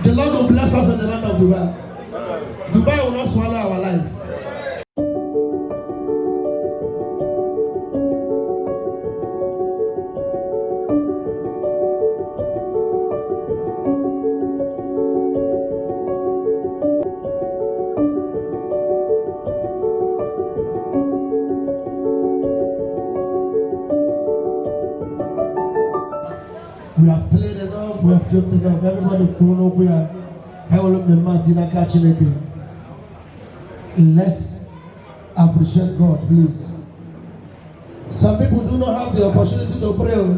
The Lord will bless us in the land of Dubai. Dubai will not swallow our life. We have played enough, we have jumped enough. Everybody pull up here. Let's appreciate God, please. Some people do not have the opportunity to pray.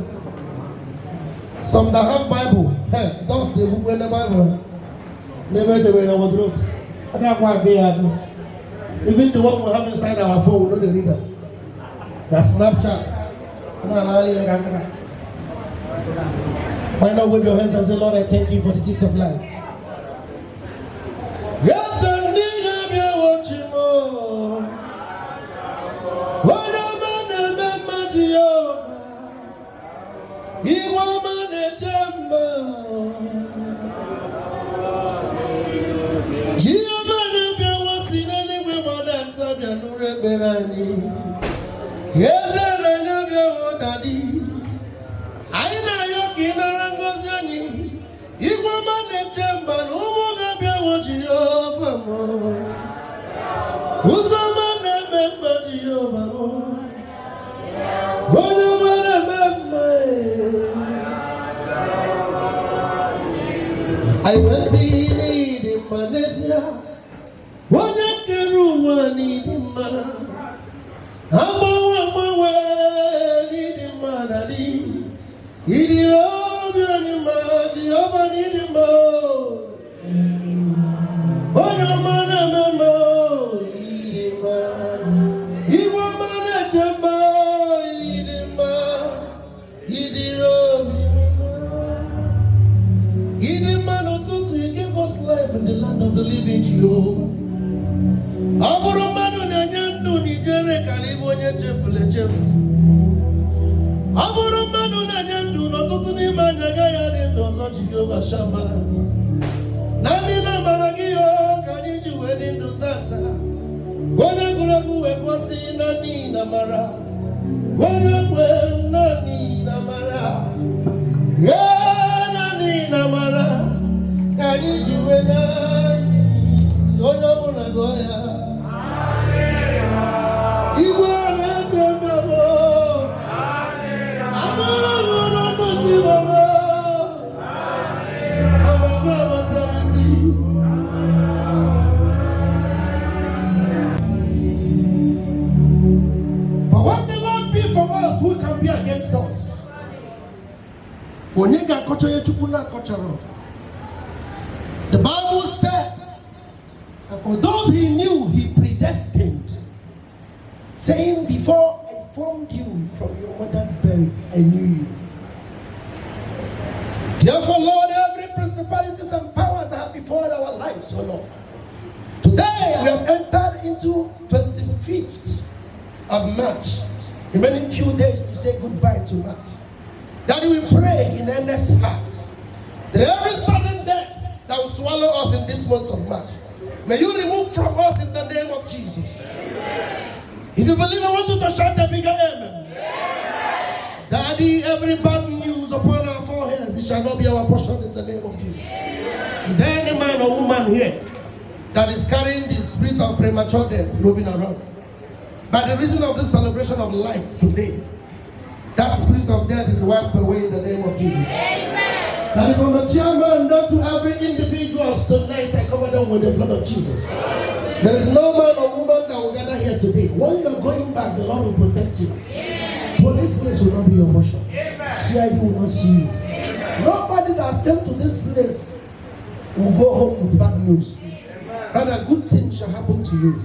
Some that have Bible, hey, don't the book in the Bible. Maybe they were in our wardrobe. I don't want to be even the one we have inside our phone, we know the reader. That's Snapchat. Why not wave your hands and say, Lord, I thank you for the gift of life. Yes, and I'm watching more. What a man, a man, he woman, a jumbo. Giovanna was in any way, Madame Sabia, no rebellion. Yes, and I know your daddy. I know your king, Arangozani. He woman, a jumbo, no more. Who's a man that remembers Jehovah? What a man remember. I was seen in Malaysia. What a Keru need him. I'm a way need him, Madadi. He did all your man, Jehovah need him. Oh no man, he woman at a boy, he did man or two to give us life in the land of the living Jehovah. Our man on the Yandu, Nigeria, California, Jeff. Our man on the Yandu, not to the man, Nagaya, and those of Jehovah Shama. Nandina Maragio, can you do wedding to Tata? Wana Guragu and Wasi Nani Namara. Wana Nani Namara. Nani Namara. Can you do it? Ona Munagoya. Iwana Temamo. Amara Timamo. Who can be against us? The Bible said, and for those he knew, he predestined, saying, before I formed you from your mother's belly, I knew you. Therefore, Lord, every principalities and powers that have before our lives, oh Lord, today we have entered into 25th of March. Remaining few days to say goodbye to March. That we pray in earnest heart that every sudden death that will swallow us in this month of March, may you remove from us in the name of Jesus. Amen. If you believe, I want you to shout a bigger amen. Amen. Daddy, every bad news upon our foreheads here that is carrying the spirit of premature death roving around. By the reason of this celebration of life today, that spirit of death is wiped away in the name of Jesus. Amen. And from the chairman down to every individual tonight, I cover them with the blood of Jesus. There is no man or woman that will gather here today. When you are going back, the Lord will protect you. Police case will not be your portion. CID will not see you. Nobody that came to this place will go home with bad news. Rather, good things shall happen to you.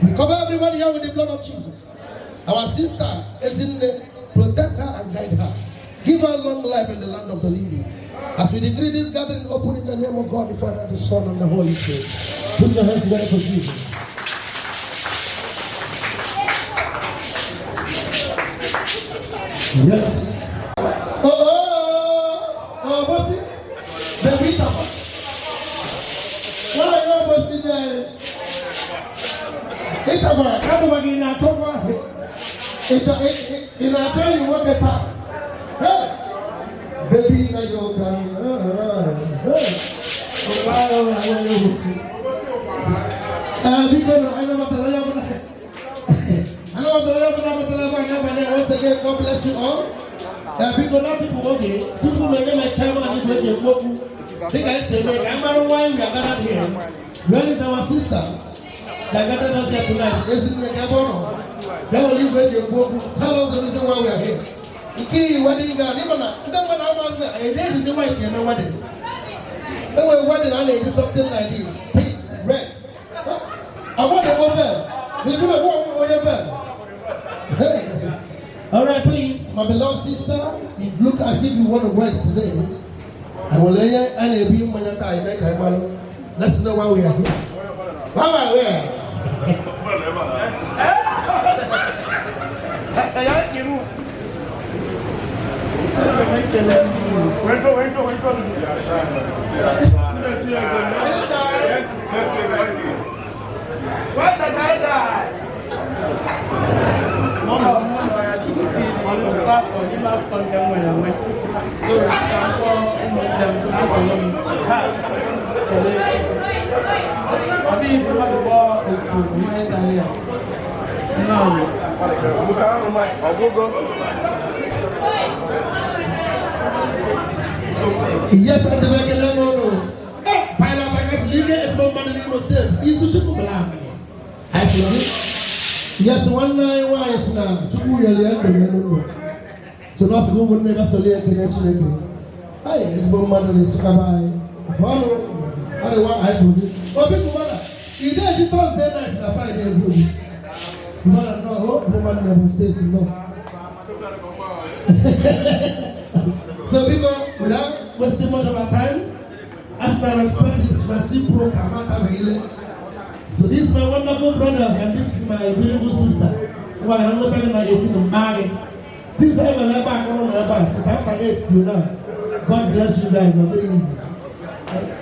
We cover everybody here with the blood of Jesus. Our sister, ezinne, protect her and guide her. Give her long life in the land of the living. As we decree this gathering open in the name of God, the Father, the Son, and the Holy Spirit. Put your hands together for Jesus. Yes. Oh, what's it? Baby Tapa. What are you what's it there? It's about how do in October? In October, you want to talk. Baby, na yoga. Because I know what once again, God bless you all. Because now people may get my camera and go to work. They guys say, I'm not why we are gathered here. Where is our sister that gathered us here tonight? Isn't the Gabono? They will leave where you go. Tell us the reason why we are here. The key wedding guard, even that one I was there, a day is a white in a wedding. They were wedding and they did something like this. Pink, red. I want to go there. We're going to walk over there. Hey. All right, please, my beloved sister, you look as if you want to work today. I will lay and be when I make a man. Let's know why we are here. Why are we here? What's a nice side? Yes, I can make a lemon. Hey, Pilot, I guess you get a small money in yourself. Easy to come along. I feel yes, 1 9 wise now. To really so not go with never solely a connection again. I is more money to come by. Follow. I don't want I told you. Oh, people, mother. You did it Thursday night and Friday movie. Mother, no, hope woman never stays no. So because without wasting much of our time, as my respect is reciprocal, to this my wonderful brothers and this is my beautiful sister, who I am not telling my 18 married. Since I was back on my back, since after 8 till now, God bless you guys. Very easy.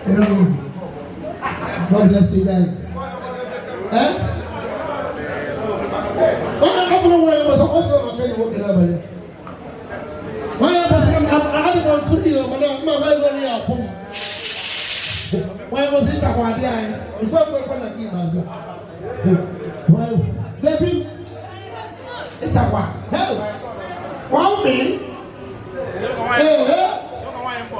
Very easy. God bless you guys. Eh? I don't know why I was supposed to tell you what can happen. Why I was free, my very home. Why was it a one day? It's not going to give us. Why, baby? It's a one. Hell, one me.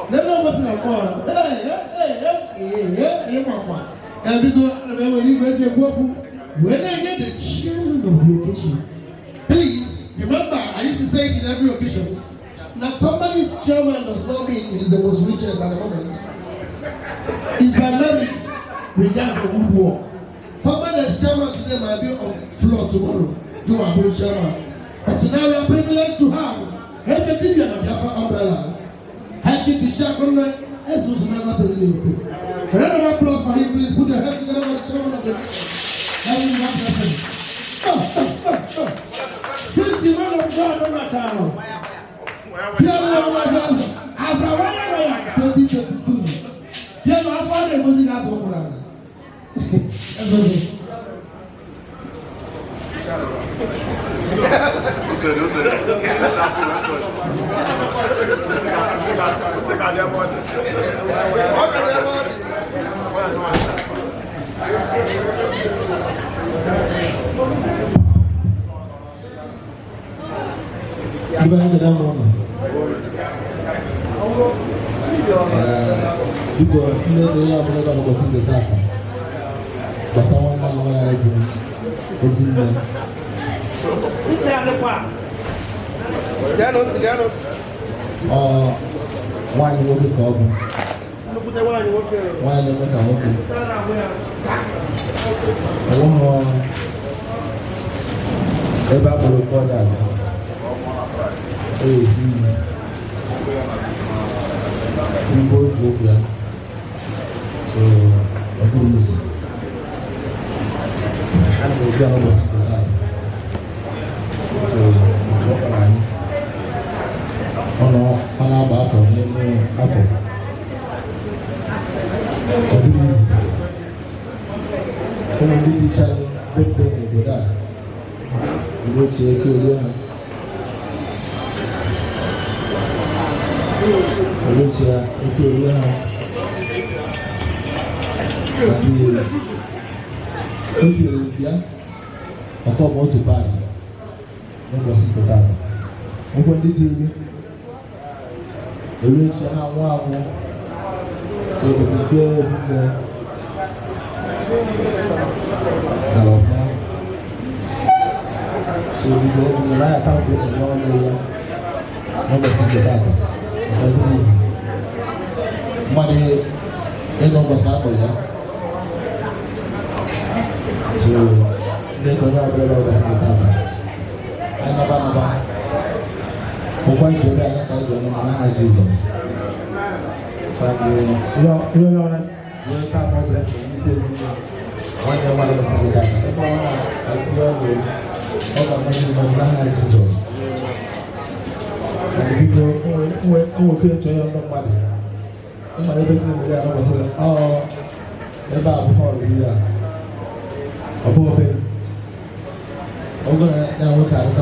Never was not one. Hey, and because when I get the chairman of the occasion, please remember, I used to say it in every occasion. Now, somebody's chairman does not mean he's the most richest at the moment. It's by merit, regards the good work. Somebody's chairman today might be on floor tomorrow. You are good chairman. But tonight we are privileged to have here's the billion of Jaffa umbrella. Hachi Pishakrona, as was never the living. A round of applause for him, please. Put your hands together for the chairman of the since the man of God on my channel, as a way 2022, yeah, my father was in our program. That's Because but someone now ezinne. Why you working for? Why you working? Simple joke, so at least I don't know how much to have. So walk around. On our back on the apple. At least when we teach our big thing with that, we go check it. Olùsíà ìpèrè hàn àti ètò ìrìbíà ọkọ̀ mọ́tò pass nígbà sí ìpẹ̀tà ọkọ̀ ndị tí ìwé olùsíà àwọn so ètò ìké ezinne dàrọ̀ fún so ìgbà ọmọ láyà táwọn pèsè ní ọmọ ya nígbà sí ìpẹ̀tà money ain't no basabo ya. So they don't know about basabo. I never. Open to me, I don't know Jesus. So you know, you can't more blessing. This is one day one basabo. I see all the money Jesus. And people who feel to your money. I'm not able to say, oh, about before we are above it. I'm going to now look at it. I'm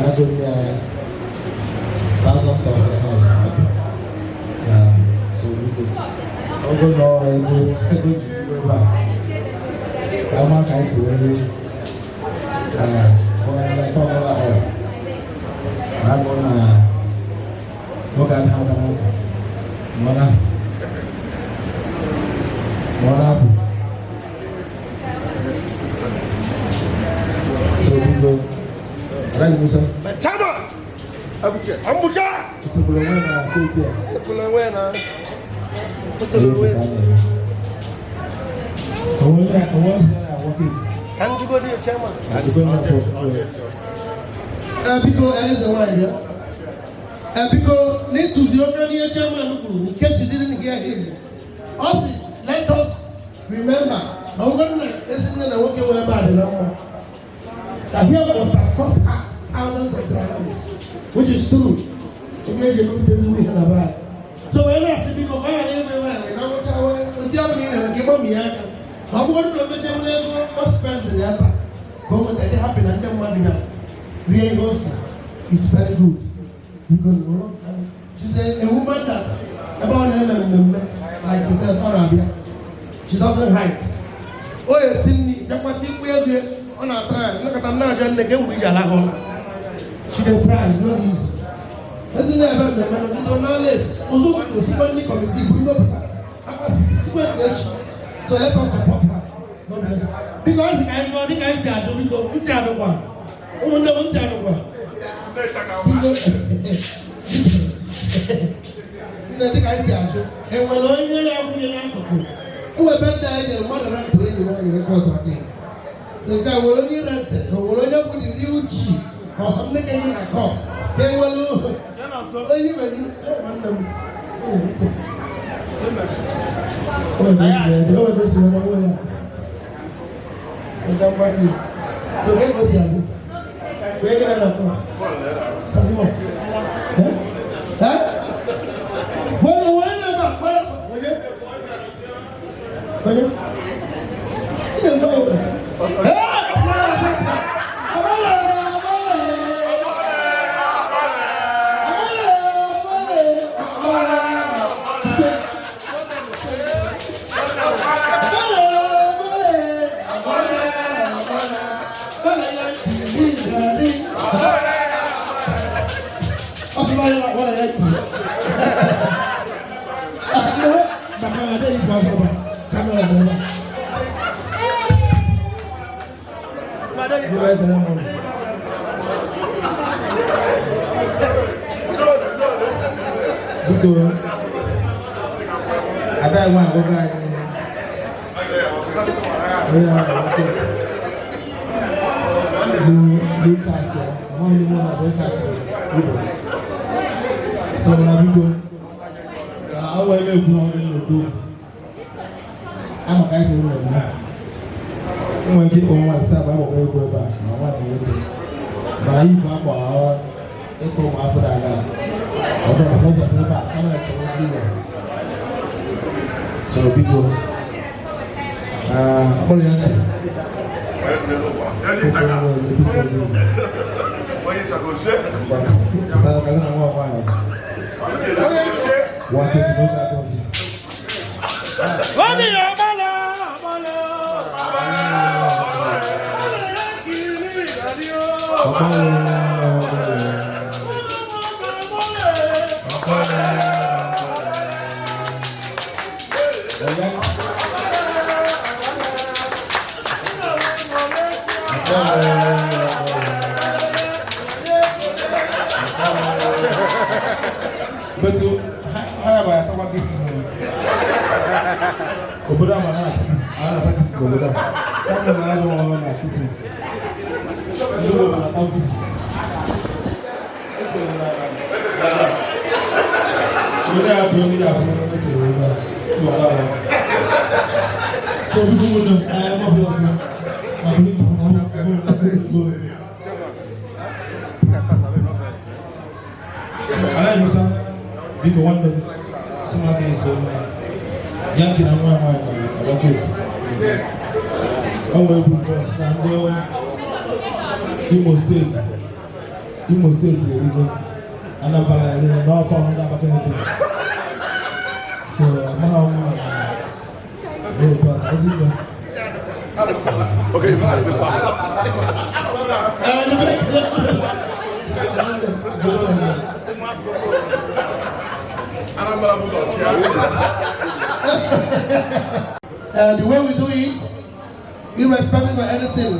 not going to thousands of the house. Yeah, so we could. I'm going to go back. I'm not going to say, I thought about it. I'm going to look at how mana so people right Musa chama ambuja sebelumnya kan juga dia chama because need to the Ukrainian chairman, in case you didn't hear him. Also, let us remember, that here was cost thousands of dirhams, which is true. So when I see people everywhere, I'm going to spend the labor. But what happened and then money really is very good. Because she's a woman that about like you said, Arabia. She doesn't hide. Oh, you see me, that's what we are doing on our time. Look at I'm not going to get with Jalago. She didn't cry, it's not easy. Isn't that about the man? You don't know it. Also, the family committee, bring up so let us support her. God bless her. Because I go, I say, I don't go, it's the other one. Oh, no, it's the other one. Nothing I say, and when I hear who are better than one around the record again. The guy will only rent it, the will only put the UG, or something in a court. They will anyway, this way. So get us here. We're going to some more. Huh? When you don't know. was like what I like. So now we go. I will make one in the group. I'm a guy saying, "I'm going to get on myself. I will go back. I want to go back. But I eat my bar. They come after that. I'm going to go back. I'm going to go back. So we go. I'm going to but to how about I talk about this? Obodo ama na practice obodo. Kama na alo na practice. Ndio na practice. Sure ya bi mi ya fun na se we ba. So we go with them. I am obviously. I believe I know some big one some again so young and one okay. Yes. I will be for Sunday. Imo State we go. Anambra not on that back. So now ezinne. Okay, it's not the the way we do it, irrespective of anything,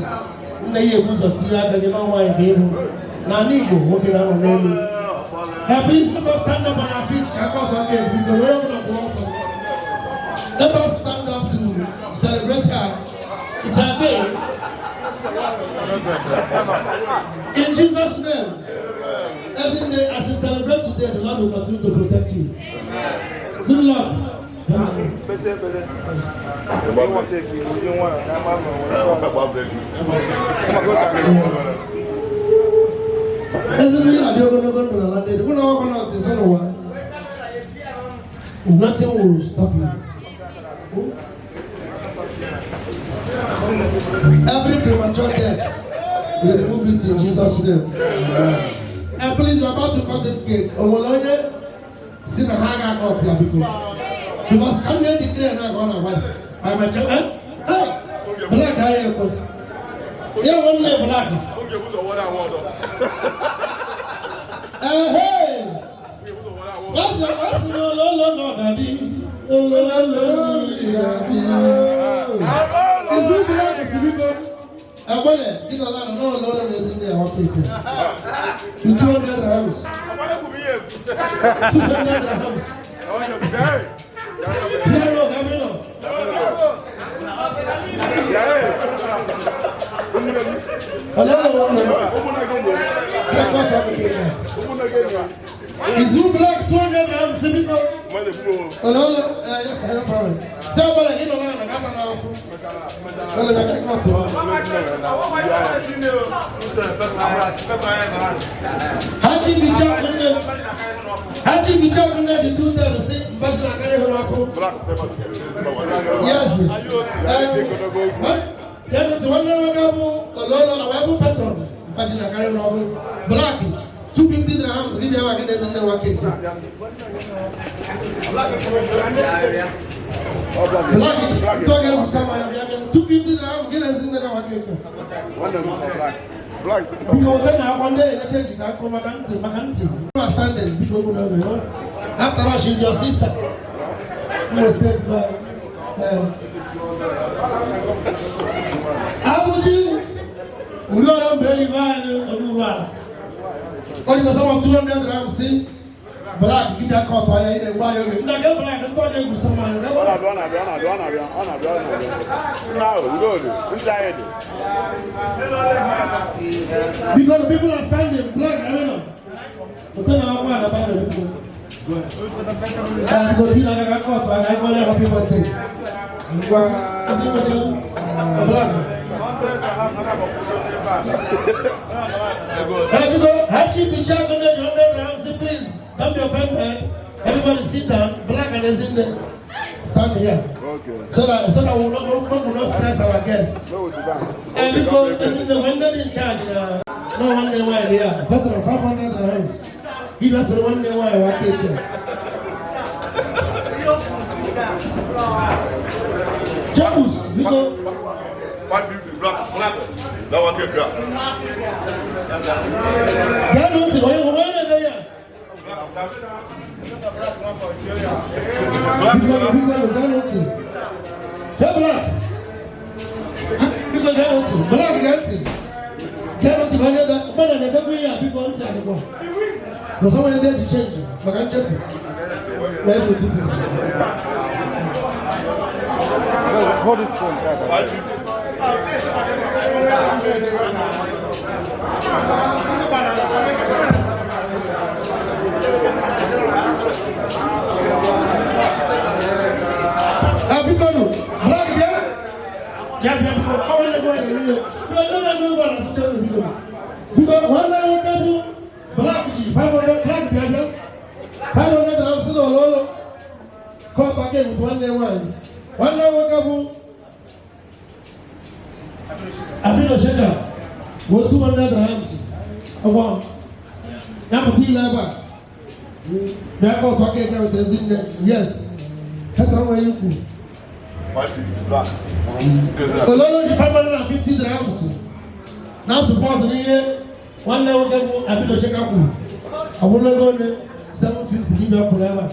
please let us stand up on our feet. Let us stand up to celebrate her. It's her day. In Jesus' name. Ezinne, as you celebrate today, the Lord will continue to protect you. Good luck. Ezinne, nothing will stop you. Every premature death, we remove it in Jesus' name. And please, we're about to cut this cake. Because can they declare not going to win? By my child, hey, black hair. Yeah, one day black. Hey, what's your no, daddy? Is it black? Is it good? Well, you know, no, is in there. Okay, 200 rams. 200 rams. Is you black 200 rams? No problem. So, you know, Haji Bichakune, the two that say, but I carry her. Yes. Then it's 1 hour ago, a lot of patron, but I carry her. Black, 250 dirhams, give you a guinness in the cake. Black, 250 dirhams, guinness in the cake. Because then one day I change it, I come back and see. After all, she's your sister. You must take back. How would you? We don't very man or some of 200 grams, see? Black, give that cup. I ain't a wire. Now get black and talk to someone. No, good. Because people are standing black, I don't know. But then I'm one about it. And go to the cup, and I go there happy birthday. Black. Have you been checked on the 100 grams, please? Don't be offended. Everybody sit down. Black and ezinne. Stand here. Okay. So that we will not stress our guests. And because ezinne, when they're in charge, no one day why here. Better 500 grams. Give us one day why I can't here. Choose. Because 550 black. That one take care. get nothing. Why are they here? Black. No, someone there to change it. But I'm just let's do it. Hold it for Black, yeah? Yeah, I want to go ahead and leave. Because one day we can do black, 500 black, 500 grams of oil. Come back again with one day wine. One day we can do a bit of sugar with 200 grams of one. Now, tea level. They are going to talk about the ezinne. Yes. That's how you go. 550 black. A lot of 550 grams. Now, support the year. One day we can go a bit of sugar. I will not go 750. Give me a forever.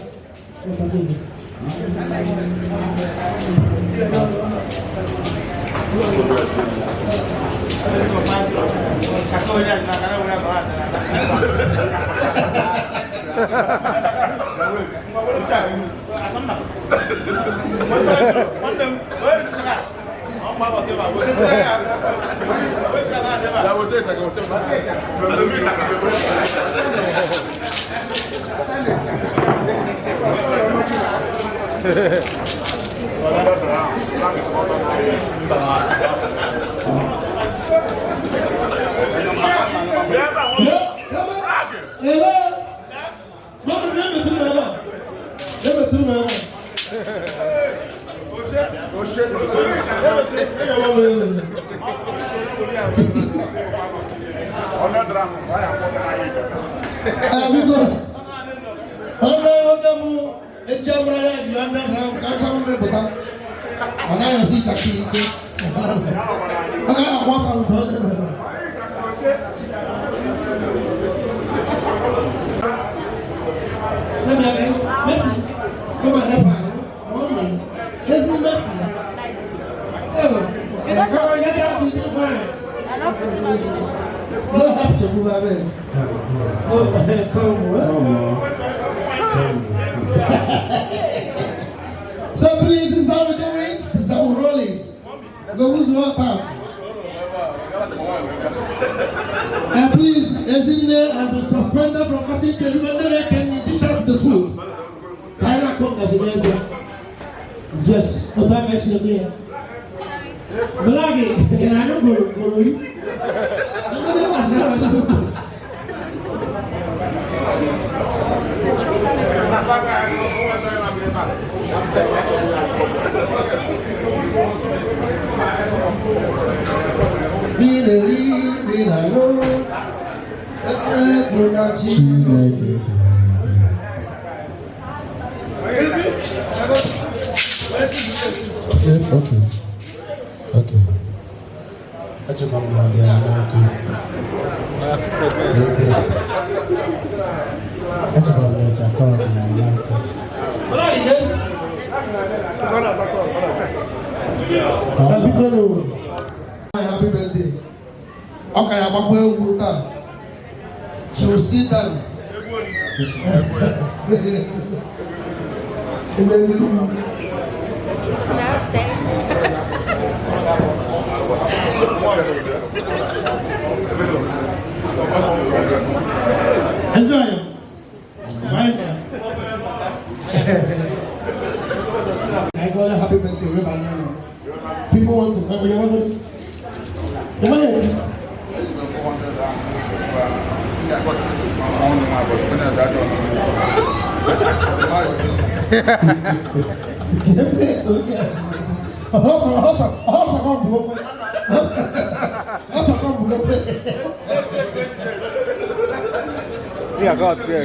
So please, this is how we do it. This is how we roll it. Go who's what time? And please, ezinne and the suspender from cutting cake. You can dish out the food. Yes, Otaga is here. Blaggy, and I don't go. Okay. Let's come down there. That's about it. I call it. Happy birthday. Okay, I'm going to go. She will still dance. Enjoy it. I got a happy birthday with banana. People want to come. You want to? Yeah, God, yeah.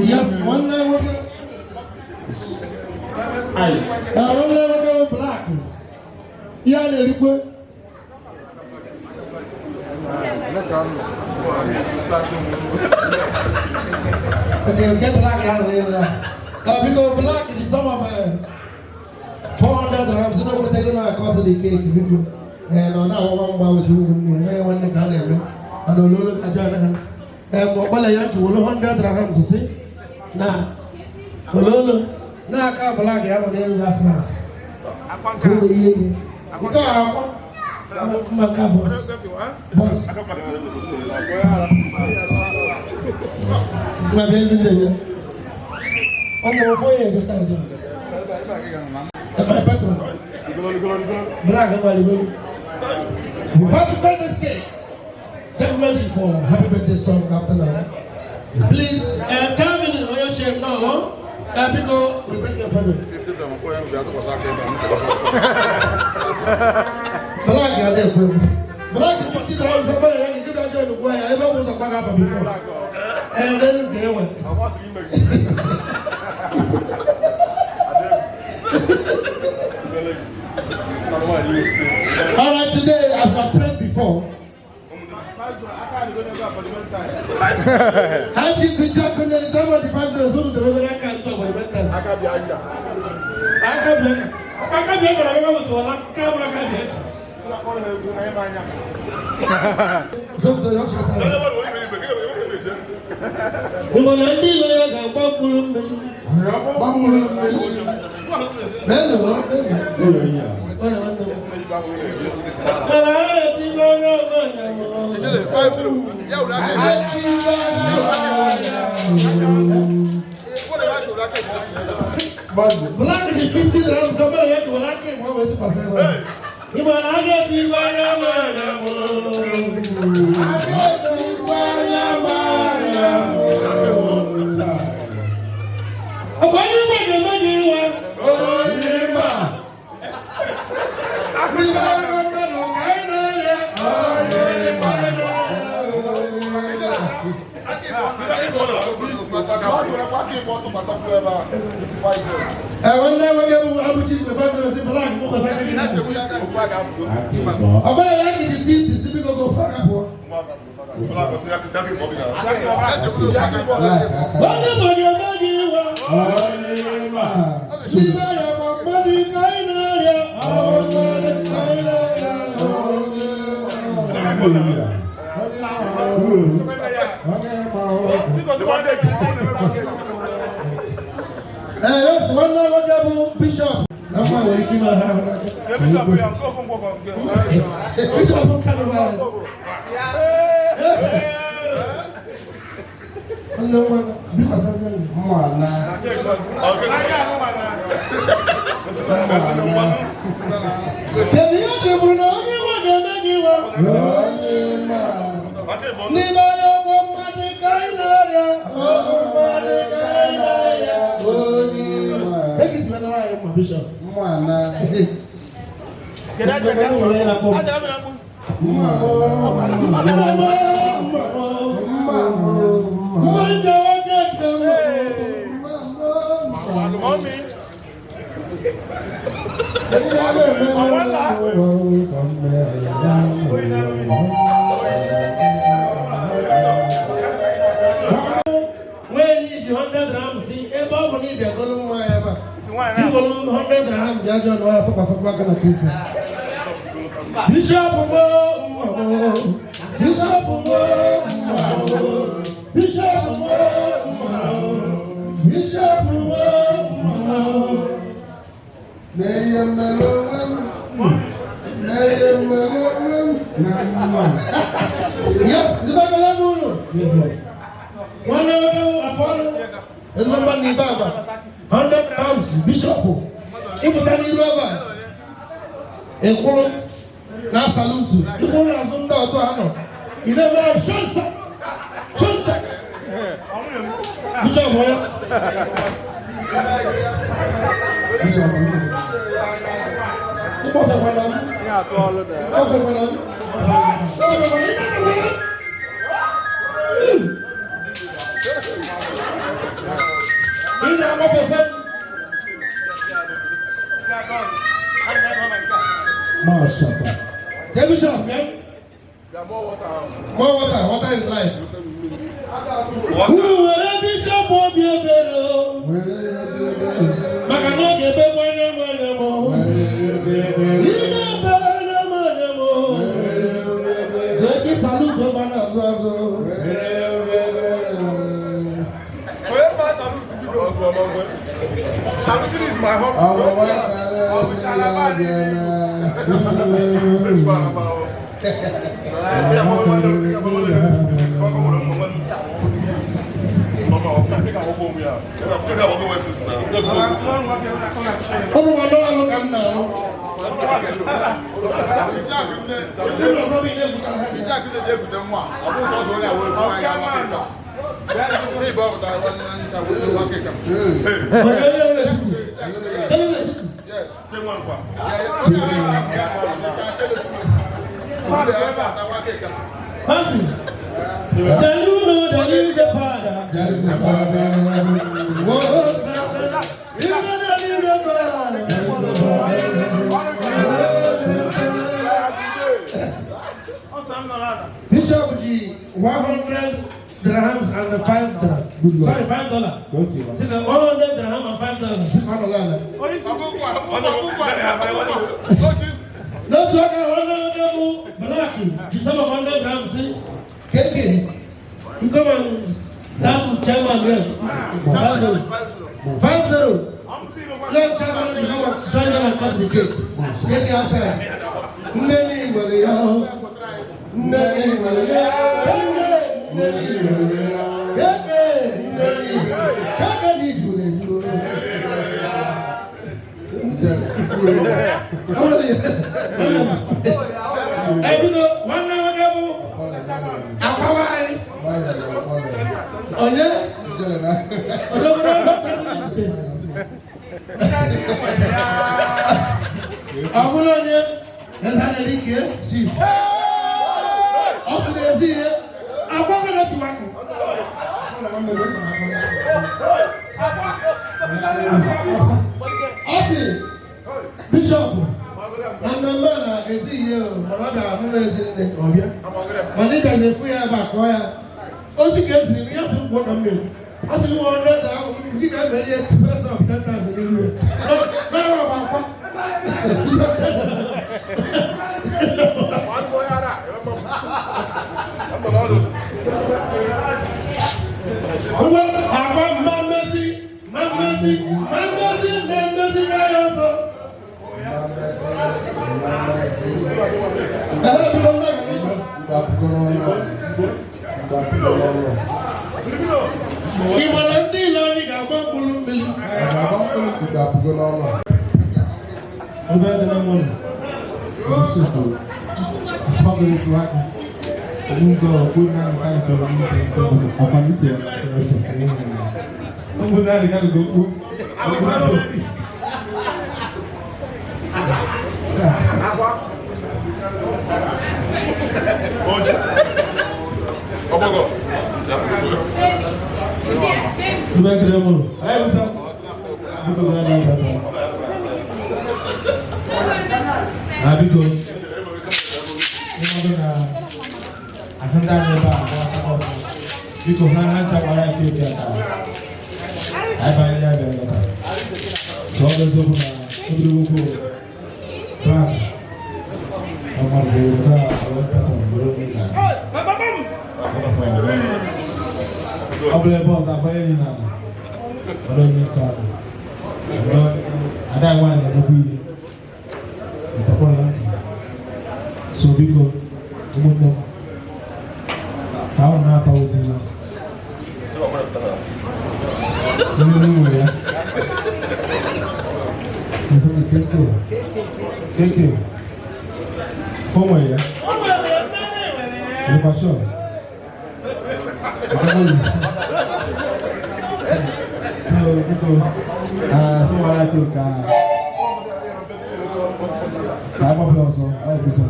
Yes, one day we'll get ice. One day we'll go black. Yeah, they look. Okay, get black out of there. Because black is some of 400 grams. You know what they're going to cost the cake. And on our one was doing, and I want to call them. I don't know at Jana. And what I have to 100 grams to see. Now, Ololo, now I can't black out of there last night. I can't go here. Boss. My business there. I'm going for you this time. My background. Black and white. We have to cut this cake. Get ready for happy birthday song after now. Please, come in on your shape now. Because we beg your pardon. Black, you're there, bro. Black is 50 times somebody and you do that join the choir. I never was a bag up before. And then you get one. All right, today, as I prayed before, I should be talking to the time of the 5 years old. The way I can't talk about the mental. I can't be under. I can't be under. I can't be under. I can't be under. Black is 50 grams. Somebody had to like it. What was it? You want to get it? Yes, one now Bishop. That's why we keep on having that. Bishop, No one, because I said, Mana. Can you give me anyone to make you up? Never your money, Kainaya. Oh, money, Kainaya. Oh, take his man, I am a bishop. Mana. Can I get a when is 100 grams? See, above money, they're going to whatever. You will 100 grams, you don't know how to pass a back on a kick. Bishop, Bishop, Bishop, Bishop, yes, the yes, yes. One of follow is number Nibaba, 100 pounds, Bishop, Ibutani Rubber, a column, now salute you. You want to zoom down to Hano. You never have Johnson. Johnson. Bishop, where? Bishop, okay, madam. Okay, madam. The bishop, man. More water. Water is life. Who will a bishop or be a better? Makanoke, Saluting is my hobby. Do you know there is a father? There is a father. You know there is a father. Bishop G, 100 dirhams and 5 dirhams. Sorry, $5. See, 100 dirhams and $5. No talk 100 Blackie. You some 100 grams, see? KK. You come and start with chairman there. 50. Young chairman, you come and join them and cut the cake. KK outside. Nani Maria. Nani Maria. Nani Maria. Kaka ni jule. Hey, you know, one hour ago, Hawaii. Oh, yeah? I'm on it. That's how they link here. Chief. Osiri, is here. I'm going to work. Osiri, Bishop. I'm the man. Is here. Brother, I'm not ezinne. My name is Efuya Bakoya. Osi gets me. Yes, what I'm doing. I said, you want that? We can very person of 10,000 euros. No, Imanandi lori gaba bulu beli. Gaba bulu kita pukul Allah. Udah ada namun. Situ. Apa begitu lagi? Enggak, punya kan kalau apa itu ya? Benar kan gue. Apa kok? Udah kira mulu. Ayo bisa. Itu berapa? Habis itu. Ini mana? Akan dah lepas. Macam apa? Biko hanya cakap orang itu dia tahu. Ayo balik aja balik. Soalnya semua itu buku. Berat. Kamar juga kalau patron belum ni. Apa lepas apa ini nak? Kalau ni kan, ada orang yang lebih, kita pun lagi. So biko, kemudian tahu nak tahu dia. Ini ya. Ini keke. Como ya? Lepas so. So wala tu ka. Apa peloso? Ayo bisa.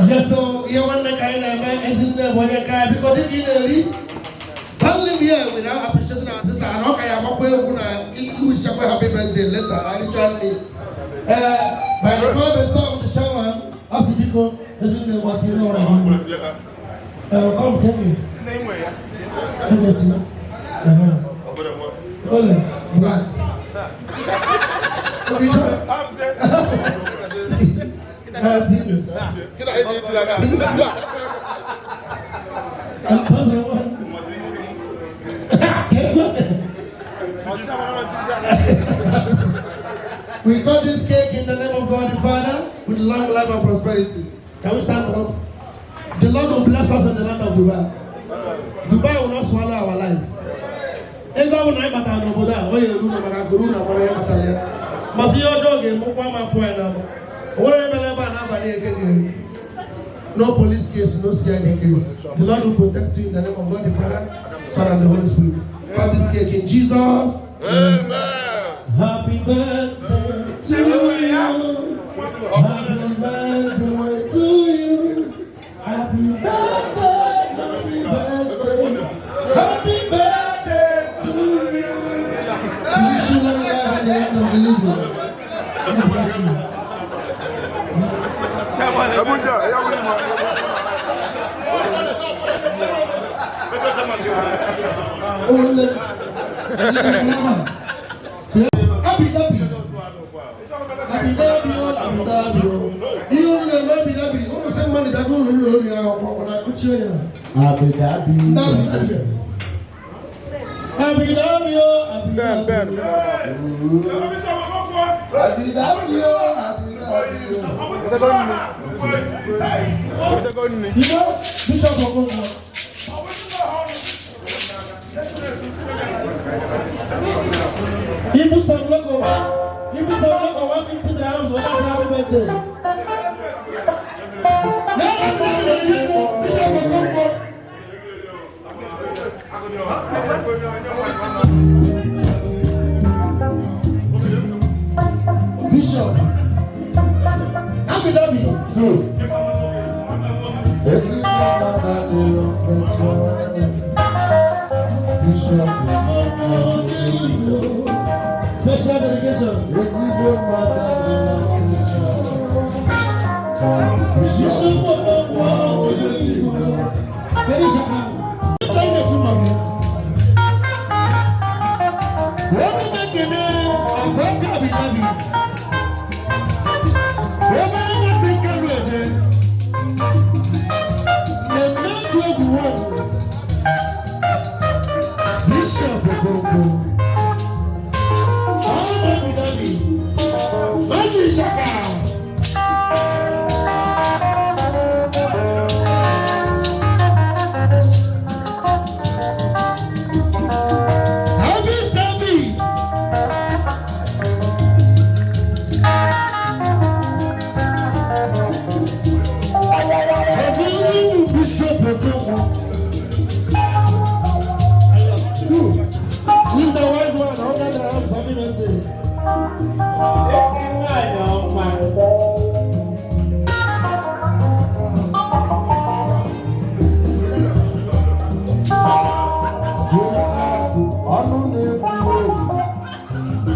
Yes, so you want to kind of man ezinne bonya ka because it is Only here without appreciating our sister. I don't care about where we're going to wish her happy birthday later. Actually, by the time they start with the chairman, I see people, isn't it what you know? Come, take it. Is it? Black. We got this cake in the name of God the Father with long life and prosperity. Can we stand up? The Lord will bless us in the land of Dubai. Dubai will not swallow our life. Ego will not matter no boda. Oye luna magaguru na mwana matalia. Masi yo joge mukwa mapoe na. Ore meleba na bani ekege. No police case, no CID case. The Lord will protect you in the name of God the Father, Son and the Holy Spirit. Cut this cake in Jesus. Amen. Happy birthday to you. Happy birthday to you. Happy birthday, happy birthday. Happy birthday to you. We wish you long life and the end of the living. God bless you. Ibu Samloko 150 dirhams. What is happy birthday? Bishop, Abu Dhabi. Special delegation.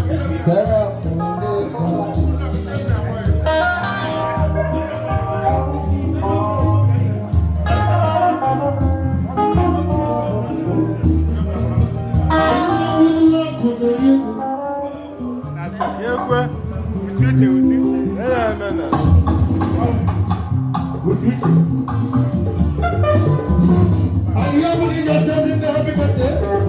Sarah from the God. Are you having yourselves in the happy birthday?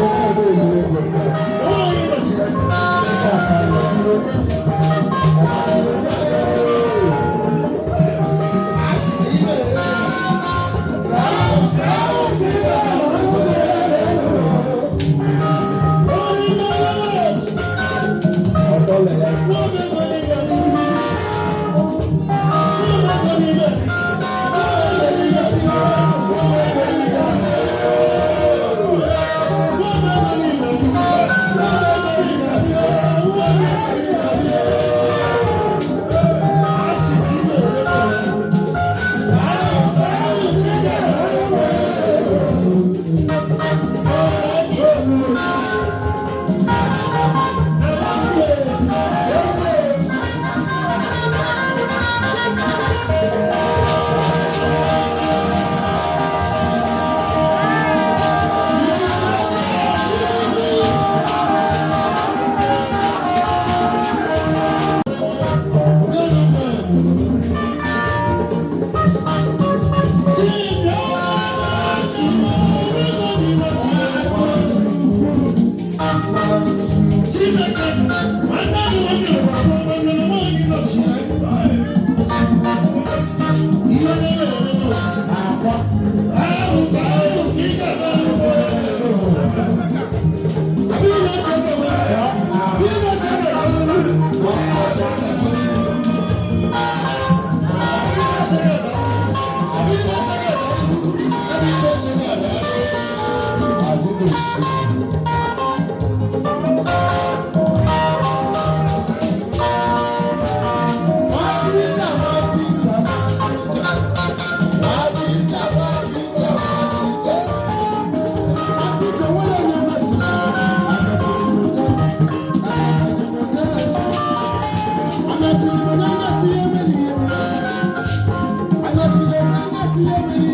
Oh, Thank you.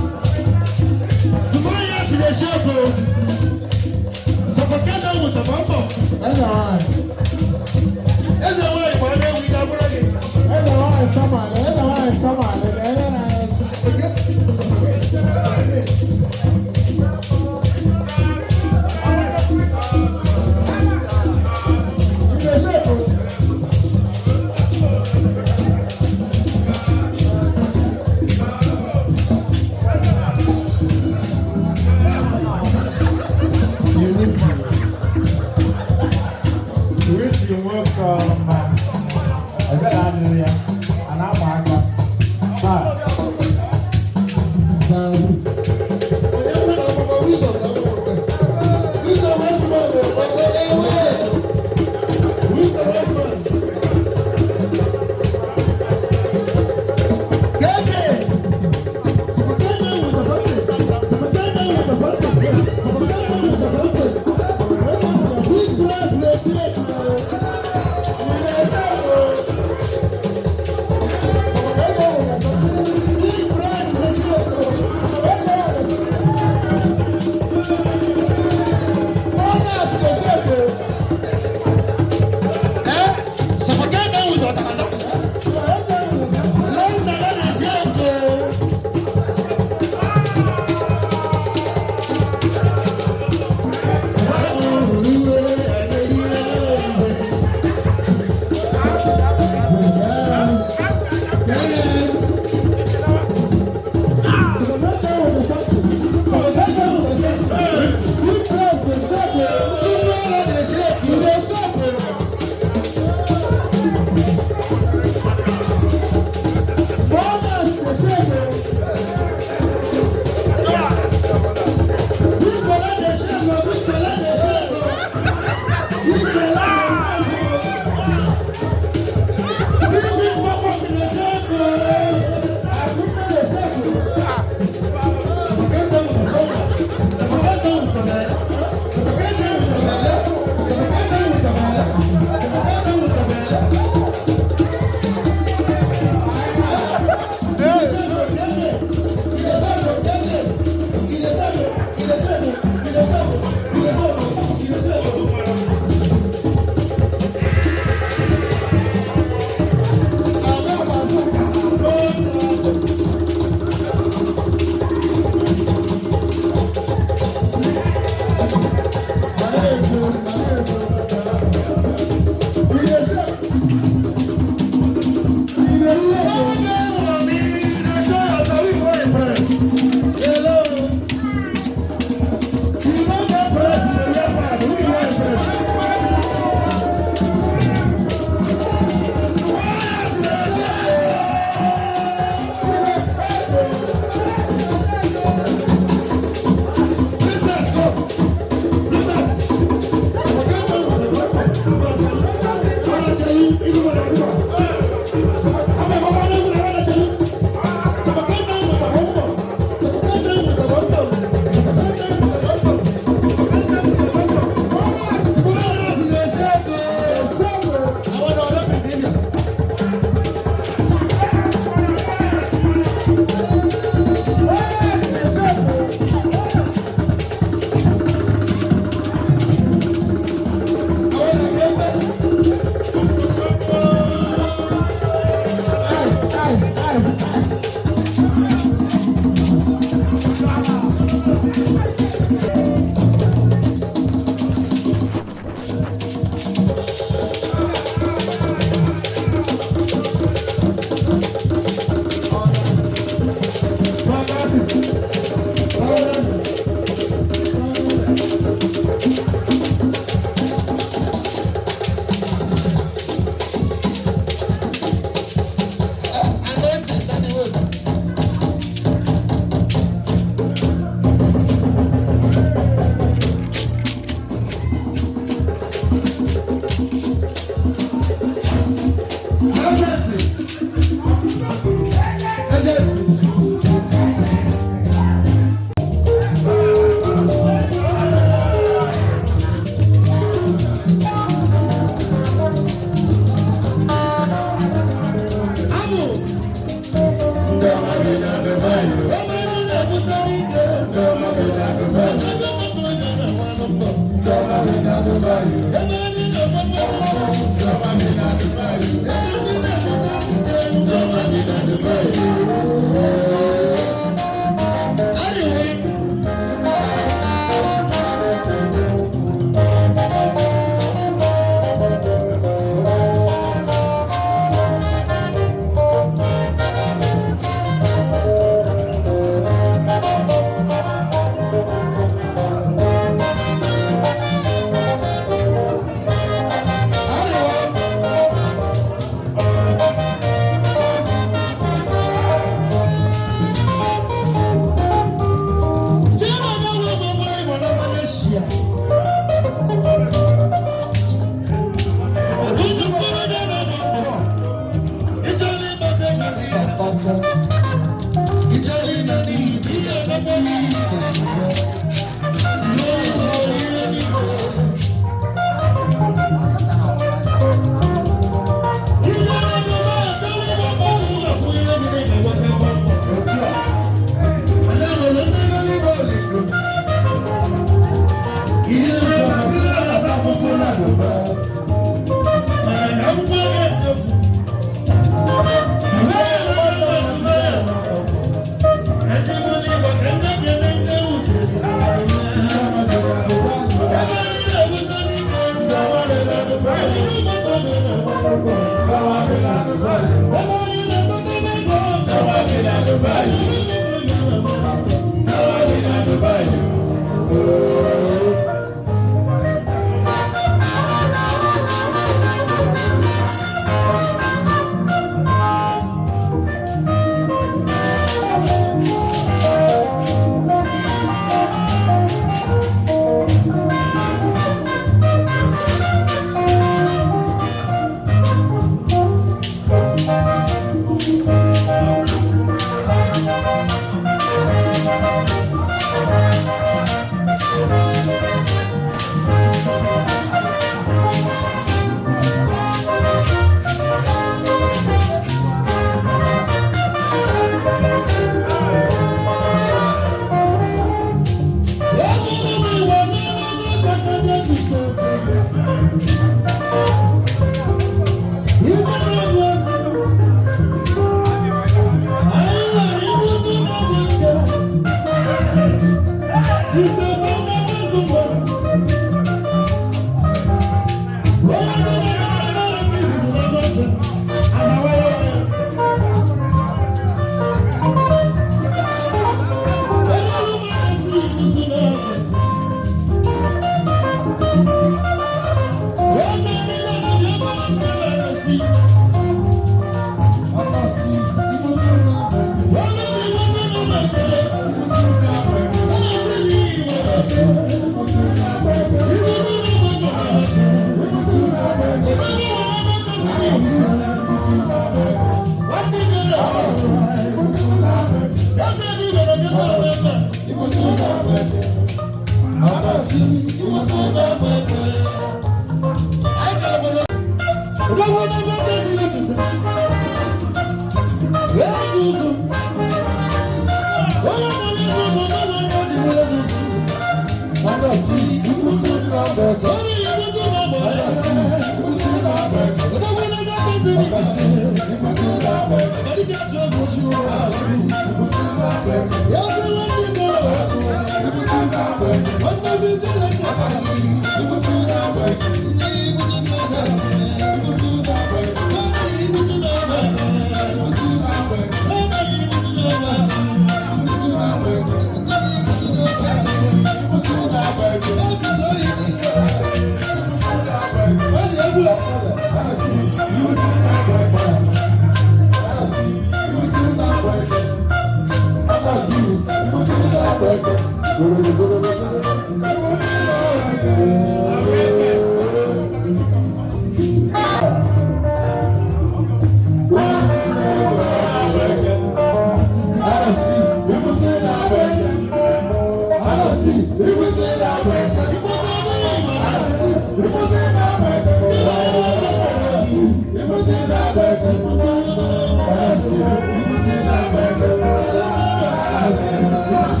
I see.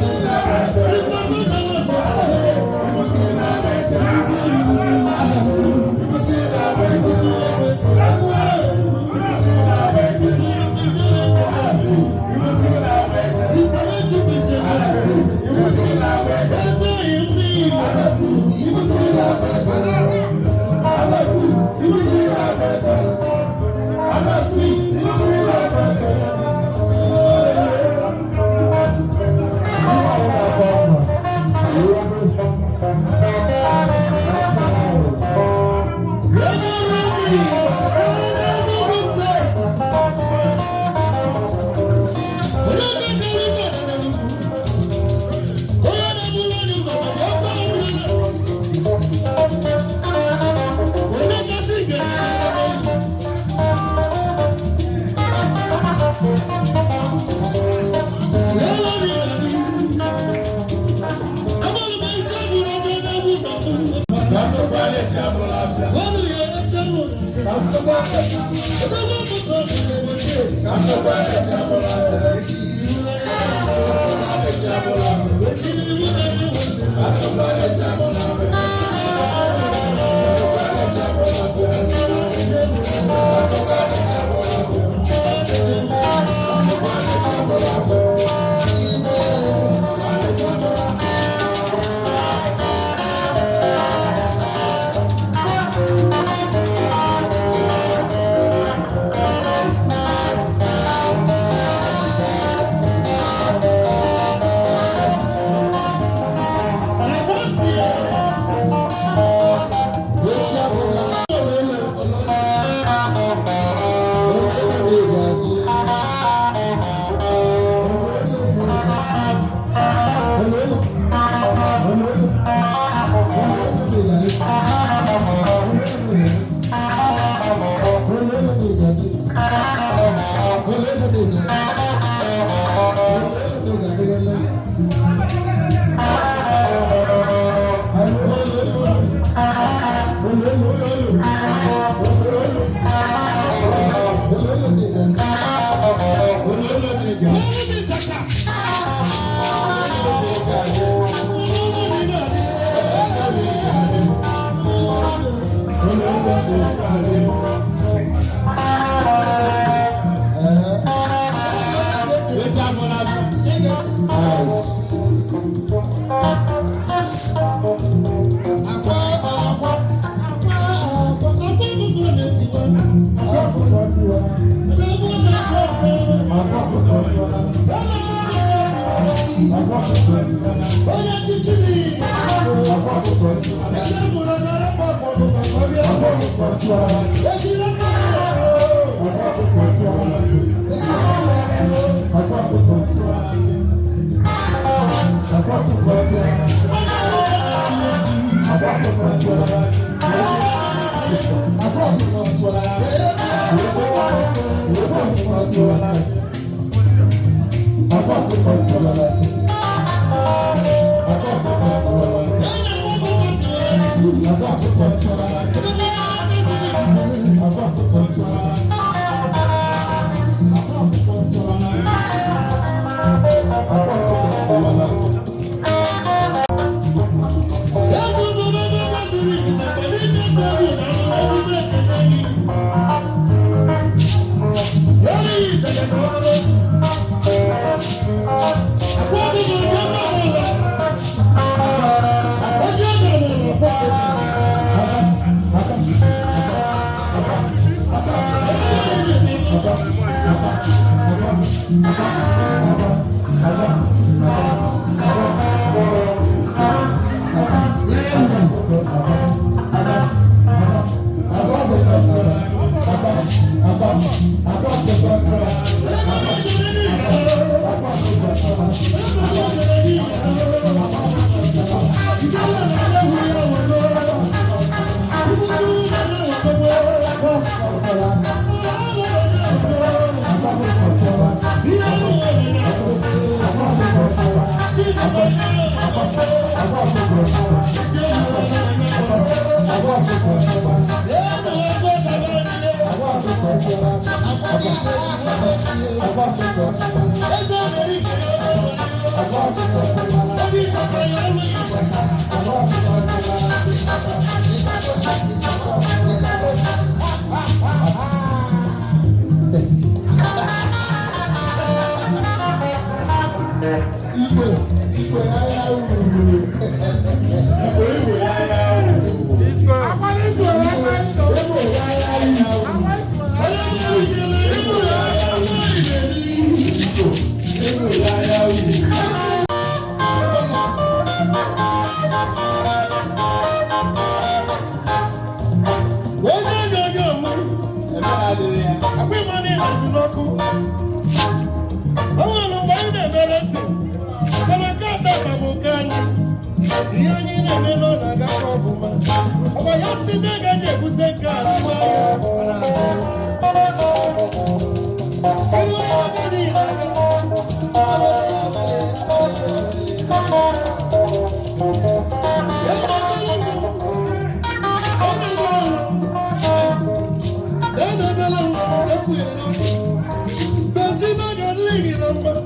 I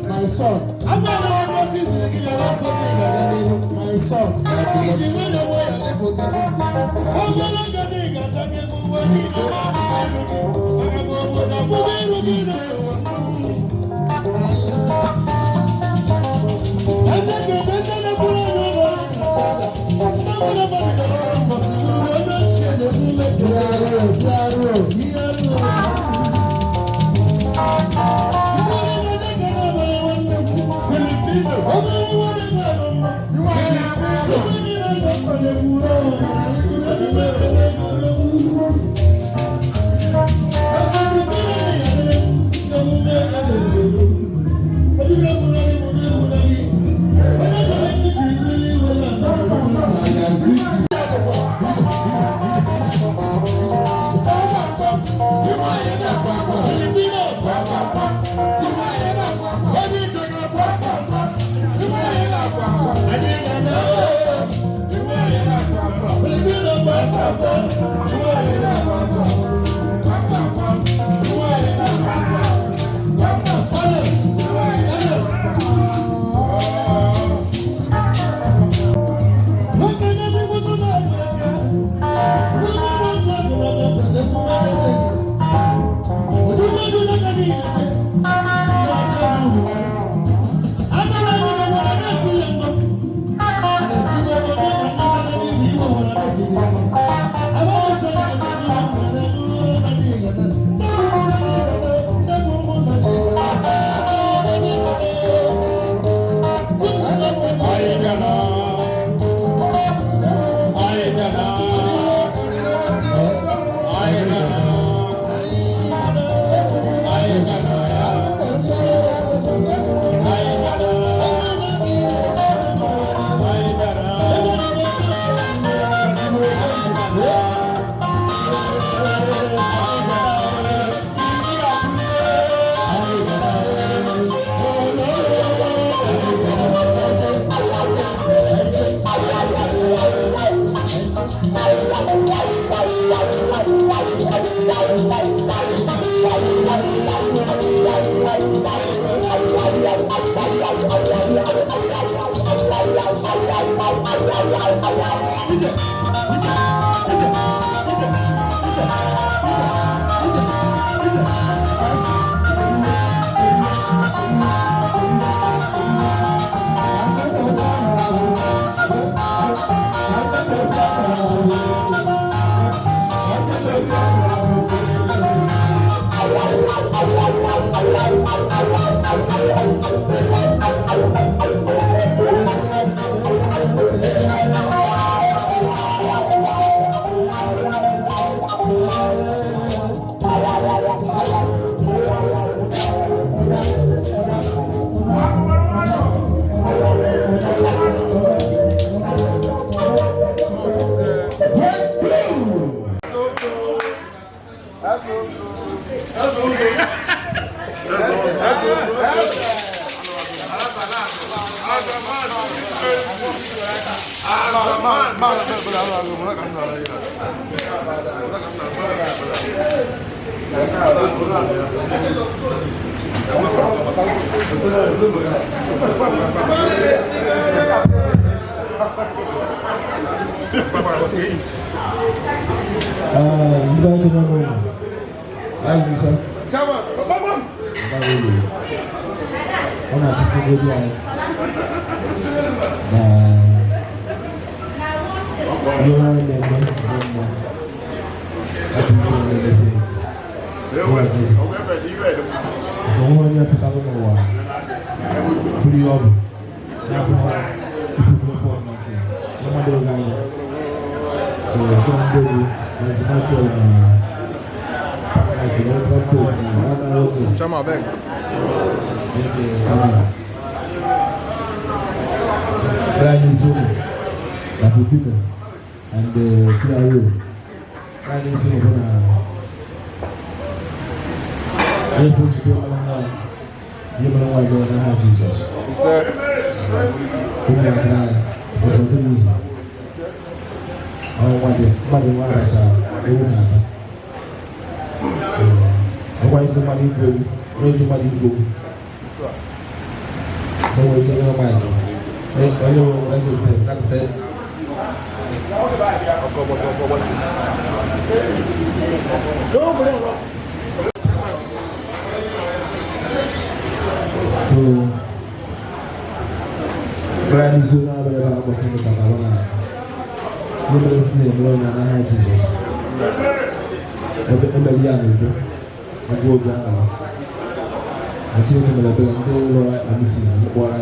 My son, I'm not going to give you something. My son, if you know why I live with them, I'm going to take a jacket for one year. Kafutino and the PRO. And it's over now. They put you to you know why they don't have Jesus. We are trying for something easy. I don't want it, but they want a child. They won't have it. So, why is somebody go? Where is somebody go? Don't wait till your mic. I know what I say. That's that. So, Brian is so now about what's in the Catalana. Nobody's name, Lord, and I had Jesus. Emeliano, I go down. I tell him that I'm missing what I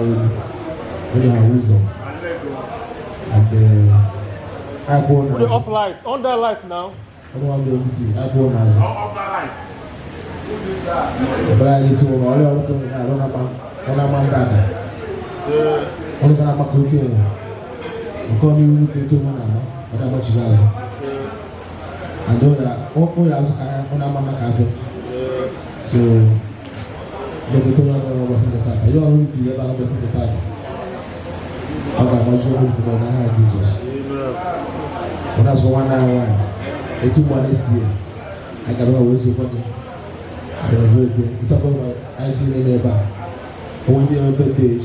have wisdom. And I go on. Off light, on that light now. I don't want to see. I go on as the Brian is so all I don't have that. I'm going to make you. I'm going to make you. I don't want you guys. I know that all you ask, I'm not a cafe. So, the people are was in the park. You are going to get out of the park. I got much more to go now, Jesus. And that's for 1 hour. It took 1 year. I got always your body. Celebrating. You talk about IT neighbor. When they are birthday,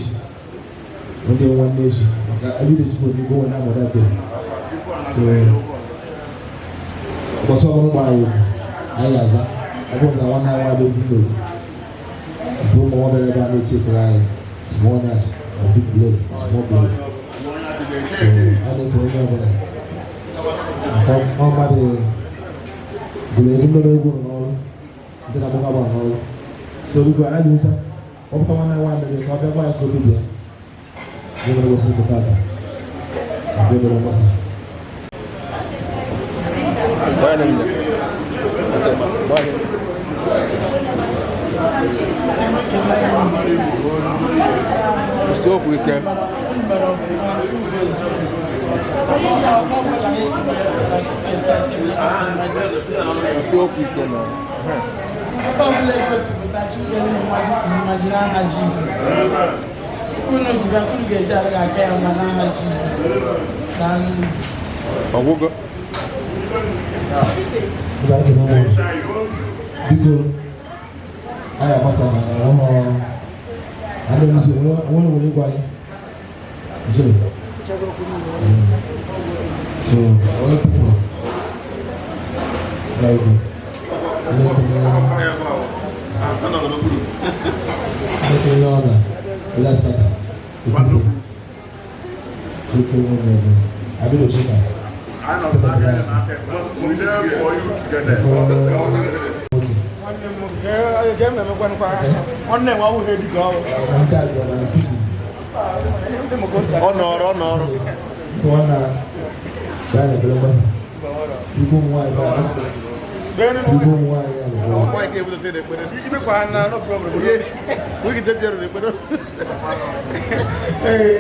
when they are one nation. Every day for me go now that day. So, because someone buy I was a 1 hour busy. Do more than ever nature cry, small nash, a big bless, small bless. So I need to remember that. How much the all, then I'm about all. So we go and do some. After 1 hour, the cover by could be there. You will see the data. I will go to So weekend. So weekend now. Jesus. because I have a son and I don't see one will go. So, all people like I will check out. I know that we there for you to get there.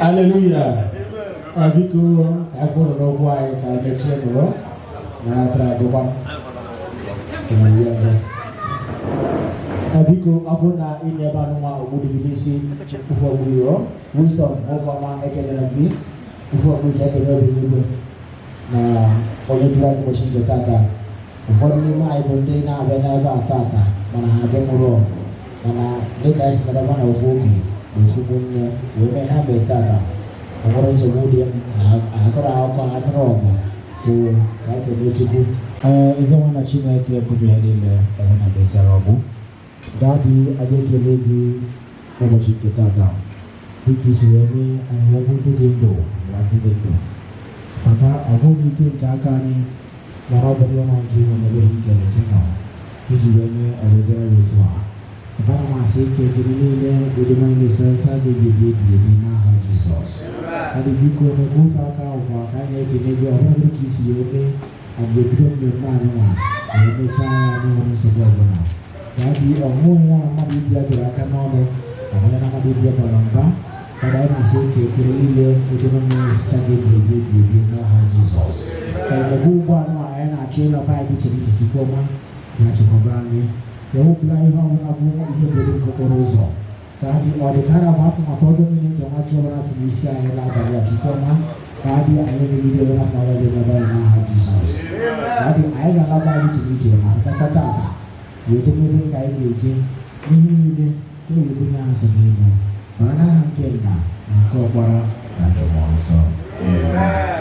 Hallelujah. Abiku aku no why ka make sure no na tra go bang. Abiku aku na ini ba no ma ubudi binisi ufo buyo wisdom mo ko ma ekele ngi ufo buyo ekele bi na onye tura ko chinje tata ufo ni ma ibonde na be na ba tata mana ha be muro mana ne ka isi na ba na ufo bi ufo bunne we me ha be tata. I'm going to go I got out so I can let you go. Is one that you make here could be heading there and I guess Daddy, I get your lady over to get out down. Because you have me and you have to do what did they do. Papa, I hope you can Kakani, Marabari on my king whenever he can get out. He do me over there with her. Papa, my sick, take it in there with the money says I gave you the now Jesus. And if you go to go back out, I make it maybe a hundred kiss you and you don't make money. I may try anyone is a governor. That be a more young money that I can honor. I want to be the number. Pada ina say kekere ile odono mi sage bebe na ha Jesus. Ebu bwa no a na chela ba bi chiri chiko ma na chiko brani. Yo fly ho na bu ihe bebe ko rozo. Kadi ode kara ba ko todo mi ne jama chora tisia ela ba ya chiko ma. Kadi ane ni ile na sawa de na ba na ha Jesus. Kadi ai ga la ba bi chiri ma ta ta. Yo to me kai geje ni ni ke lu na sagino. Mana hankenna nakobara na demonso.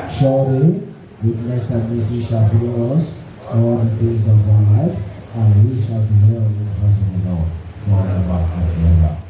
Surely, goodness and mercy shall follow us all the days of our life, and we shall dwell in the house of the Lord forever and ever.